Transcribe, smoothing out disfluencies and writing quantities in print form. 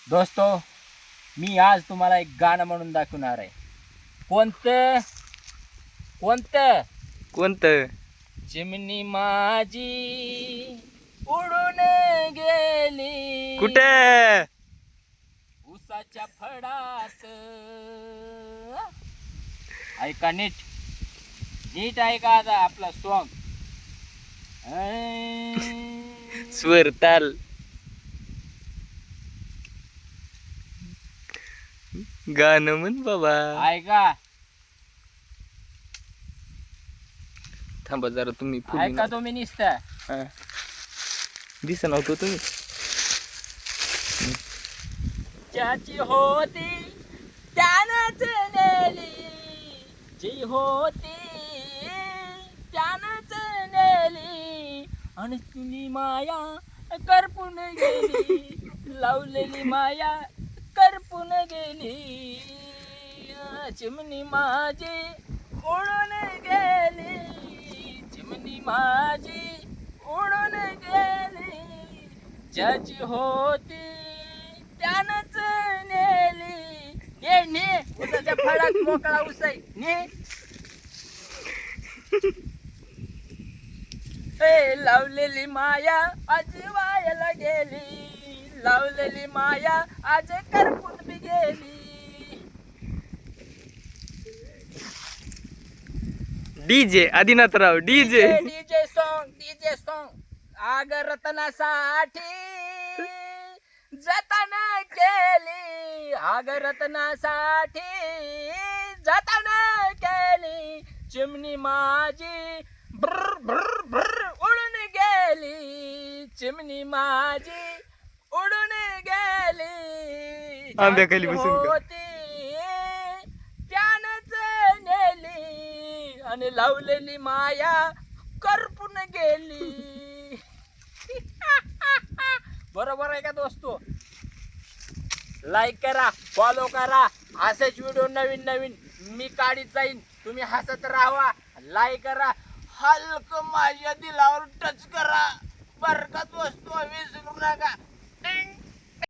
दोस्तो, मी आज तुम्हाला एक गाणं म्हणून दाखवणार आहे. कोणतं कोणतं कोणतं? चिमणी माझी उडून गेली कुठे? उसाच्या फडात. ऐका नीट नीट ऐका आता आपला सॉन्ग. स्वर ताल. गाणं म्हण बाबा. ऐका थांबा जरा तुम्ही फुली ऐका तुम्ही निसता. हा. दिसा नव्हतं तुम्ही. ज्याची होती त्यानंच नेली, जी होती त्यानंच नेली, आणि तुझी माया करपून गेली, लावलेली माया करपून गेली. चिमणी माझी उडून गेली, चिमणी माझी उडून गेली, ज्याची होती त्यानंच नेली. ये ने उसाच्या फळात मोकळा उसाई ने. लावलेली माया आज वायाला गेली, लावलेली माया आज करपून बी गेली. DJ Adinathrao DJ. DJ song. आग रत्नासाठी जतन केली, आग रत्नासाठी जतन केली, चिमणी माझी ब्र ब्र ब्र उडून गेली, चिमणी माझी उडून गेली. आंब्याखाली बसून का? होती त्यानंच नेली, आणि लावलेली माया करपून गेली. बरोबर आहे का दोस्तो? लाईक करा, फॉलो करा, असेच व्हिडिओ नवीन नवीन मी काढीत जाईन. तुम्ही हसत राहा, लाईक करा, हलक माझ्या दिलावर टच करा. बरं का दोस्तो, विसरू नका.